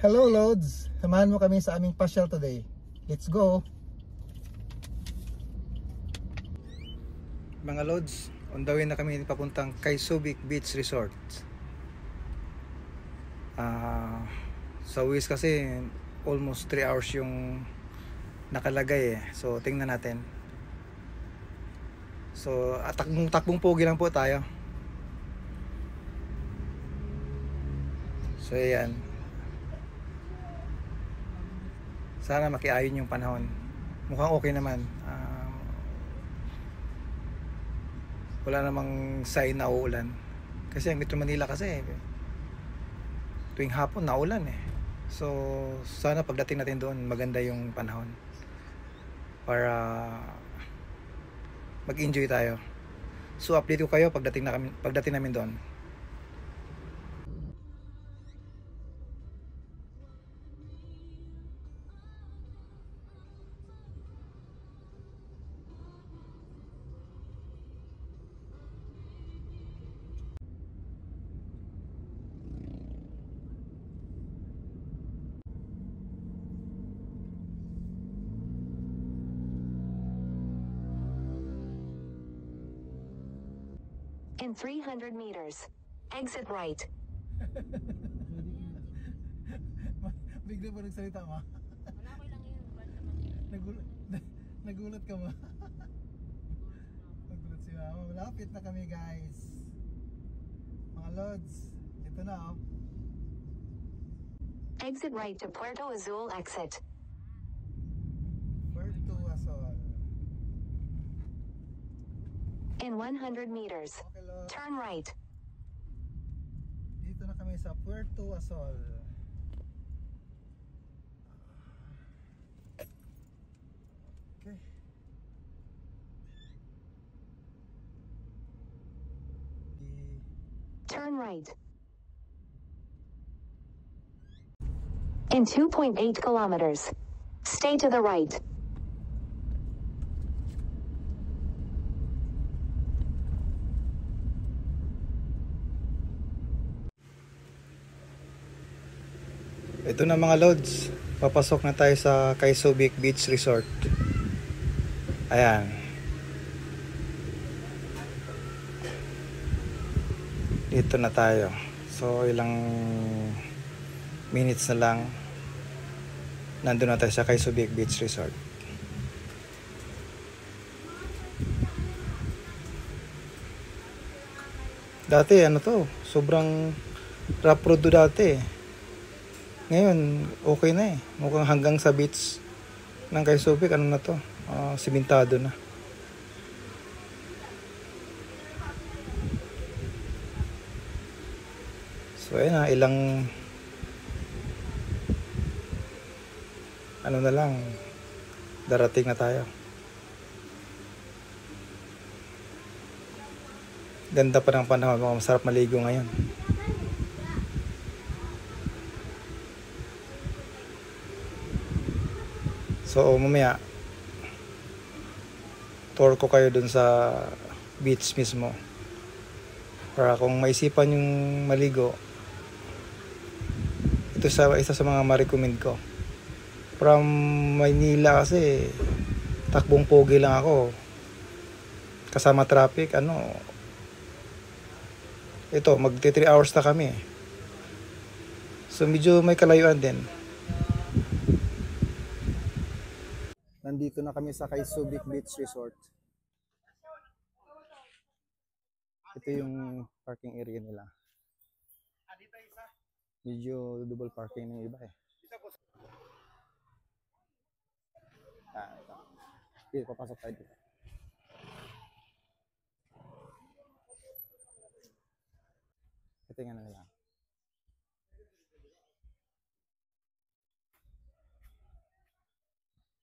Hello Lods! Samahan mo kami sa aming pasyal today. Let's go! Mga Lods, on the way na kami papuntang Kaisubic Beach Resort. Sa Waze kasi almost 3 hours yung nakalagay eh. So tingnan natin. So takbong pogi lang po tayo. So ayan. Sana makiayon yung panahon. Mukhang okay naman. Wala namang sign na uulan. Kasi ang Metro Manila kasi tuwing hapon naulan eh. So sana pagdating natin doon maganda yung panahon para mag-enjoy tayo. So update ko kayo pagdating namin doon. In 300 meters, exit right. Bigla pa nagsalita ma. Wala ko lang yun. Nagulat ka ma. Nagulat si mama. Malapit na kami guys. Mga Lods, ito na oh. Exit right to Puerto Azul exit. Puerto Azul. In 100 meters, Okay, Lods. turn right. Dito na kami sa Puerto Azul. Okay. Turn right. In 2.8 kilometers, stay to the right. Ito na mga Lods, papasok na tayo sa Kaisubic Beach Resort. Ayan. Dito na tayo. So ilang minutes na lang nandun na tayo sa Kaisubic Beach Resort. Dati ano to, sobrang rough road to dati eh. Ngayon, okay na eh. Mukhang hanggang sa beach ng Kaisubic, ano na to? Simentado na. So, ayun na. Ilang ano na lang, darating na tayo. Ganda pa ng panahon. Mukhang masarap maligo ngayon. So mamaya tour ko kayo dun sa beach mismo para kung maisipan yung maligo, ito isa sa mga ma-recommend ko. From Maynila kasi takbong pogi lang ako kasama traffic, ito magti 3 hours na kami, so medyo may kalayuan din. Nandito na kami sa Kaisubic Beach Resort. Ito yung parking area nila. Medyo double parking ng iba eh. Ito. Dito, papasok tayo dito. Ito yung ano nila.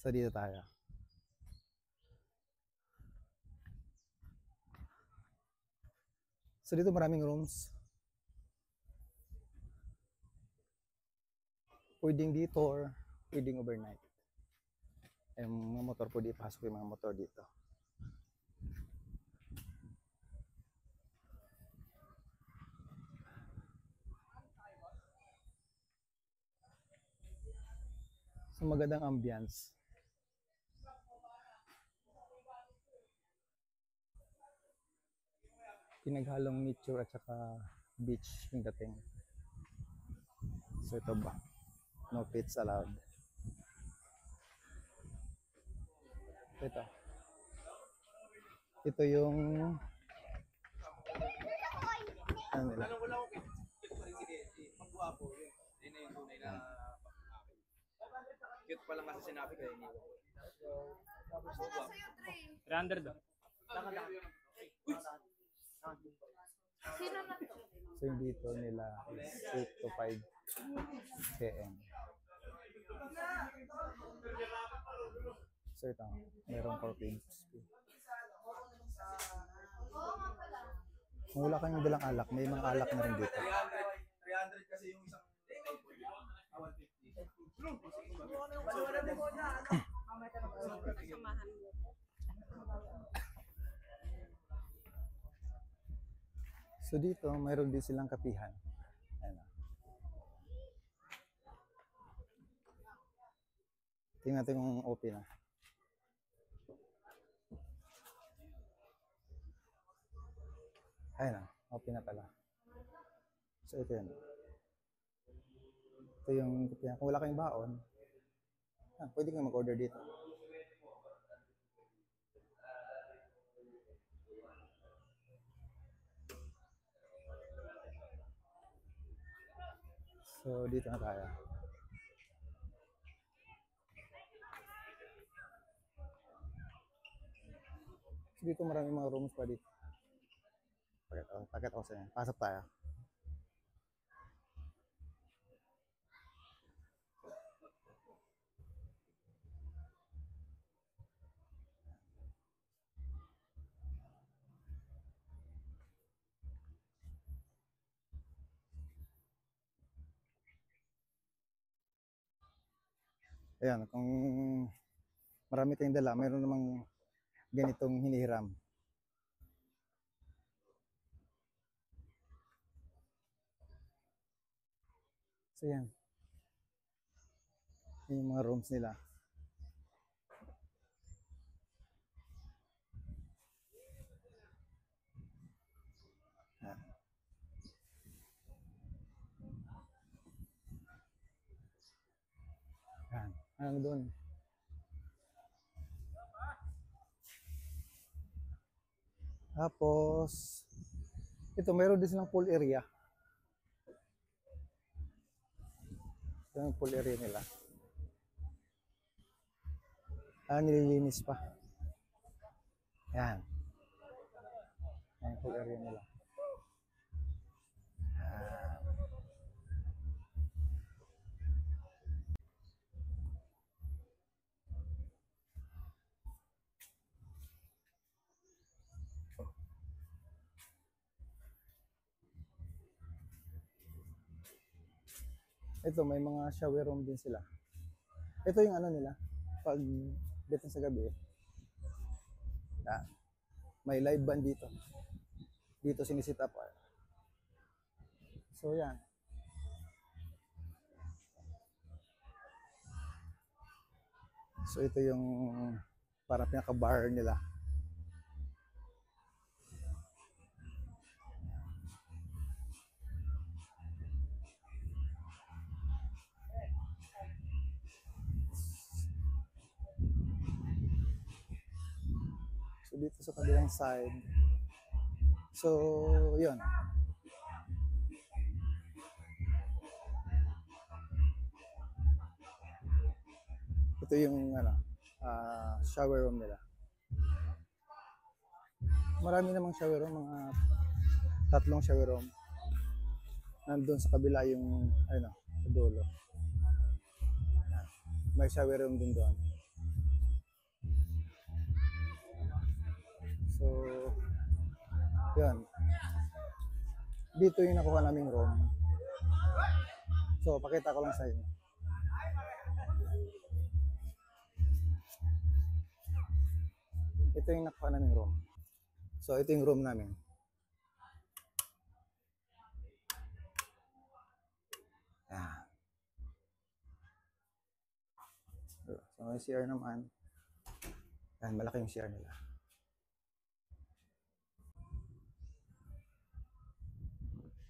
So dito tayo. So dito maraming rooms. Pwedeng dito or pwedeng overnight. Yung mga motor po dito, pasok yung mga motor dito. So magandang ambience. Pinaghalong nature at saka beach yung dating. So ito ba? No pets allowed. Ito. Ito yung ano nila? Cute pa lang kasi sinabi ko yun. 300 daw. So yung dito nila is 8 to 5 km. So ito, meron parking. Kung wala kayong dalang alak, may mga alak na rin dito. 300 kasi yung isang 150. So dito, mayroon din silang kapihan. Ayan. Tingnan natin kung open na. Ayan na, open na pala. So ito yun. Ito yung kapihan. Kung wala kayong baon, pwede kayong mag-order dito. So dito na tayo. So dito maraming mga rooms pa dito. Pakita ko sa inyo. Pasok tayo. Ayan, kung marami tayong dala, mayroon namang ganitong hinihiram. So yan. Yung mga rooms nila. Ayan. Ayan. Hanggang doon. Tapos, ito, mayroon din silang pool area. Ito yung pool area nila. Nililinis pa. Ayan. Ayan yung pool area nila. Ayan. Ito, may mga shower room din sila. Ito yung ano nila, pag dito sa gabi, may live band dito. Dito sinisit up. So yan. So ito yung parang pinaka-bar nila. So dito sa kabilang side. So, yun. Ito yung ano, shower room nila. Marami namang shower room, mga 3 shower room. Nandun sa kabila yung ano, sa dulo. May shower room din doon. So, yun. Dito yung nakuha naming room. So, pakita ko lang sa inyo. Ito yung nakuha naming room. So, ito yung room namin. Yan. So may CR naman. Yan, malaki yung CR nila.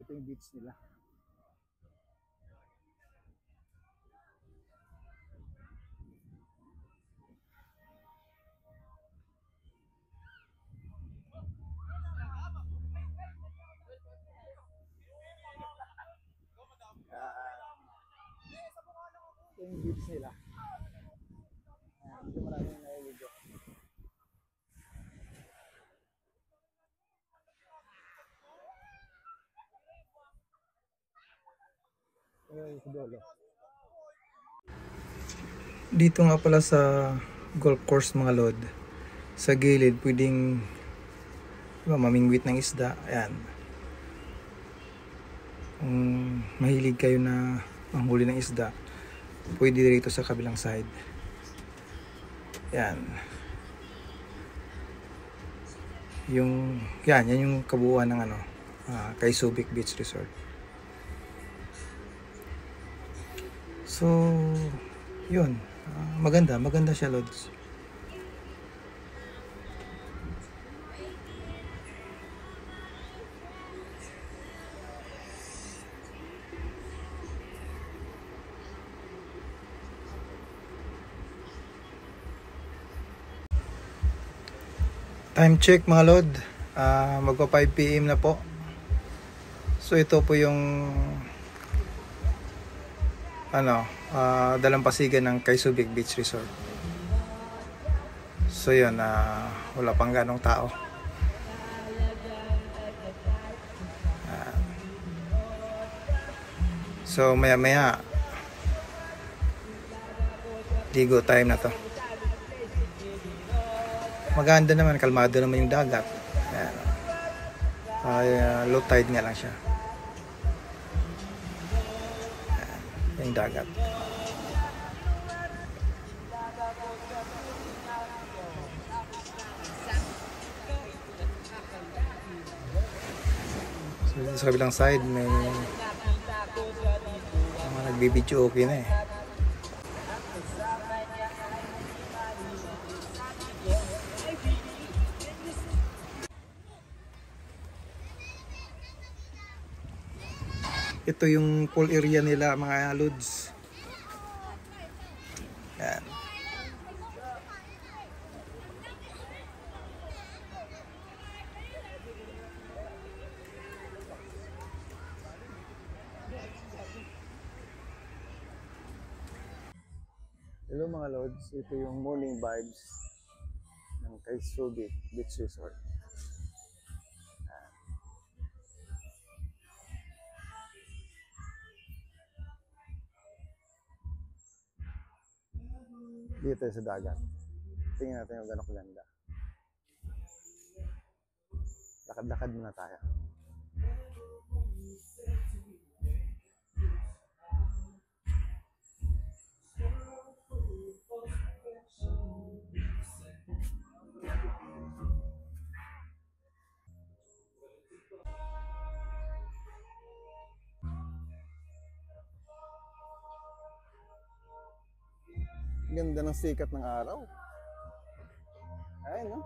Ito yung beach nila. Ito yung beach nila. Dito maraming naliligo. Dito nga pala sa golf course mga lod, sa gilid pwedeng mamingwit ng isda. Ayan, kung mahilig kayo na manghuli ng isda, pwede dito sa kabilang side. Yan. Yan yung kabuuan ng Kay Subic Beach Resort. So, yun. Maganda siya, Lods. Time check mga lod, magpa 5 PM na po. So ito po yung dalampasigan ng Kay Subic Beach Resort. So yun, wala pang ganong tao. So maya maya ligo time na to. Maganda naman, kalmado naman yung dagat. Ayan. Low tide nga lang siya. Ayan, yung dagat. So sa kabilang side may mga nagbibidyo, okay na eh. Ito yung pool area nila mga lods. Yan. Hello mga lods, ito yung morning vibes ng Kay Subic Beach Resort. Dito sa dagat. Tingnan natin yung gano'ng kaganda. Lakad-lakad muna tayo. Ganda ng sikat ng araw. Ayun, no?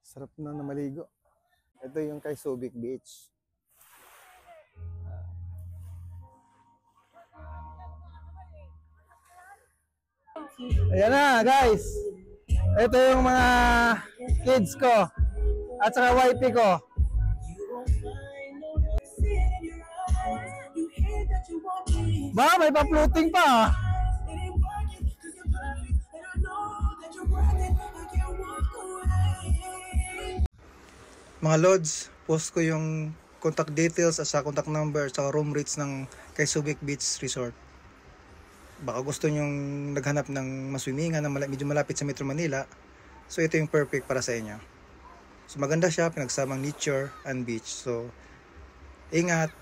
Sarap na maligo. Ito yung Kay Subic Beach. Ayan na guys. Ito yung mga kids ko at saka wifey ko. Ba, may pa-floating pa. Mga lods, post ko yung contact details at sa contact number at room rates ng Kay Subic Beach Resort. Baka gusto nyong naghanap ng maswimingan na medyo malapit sa Metro Manila, so ito yung perfect para sa inyo. So maganda siya, pinagsamang nature and beach. So ingat!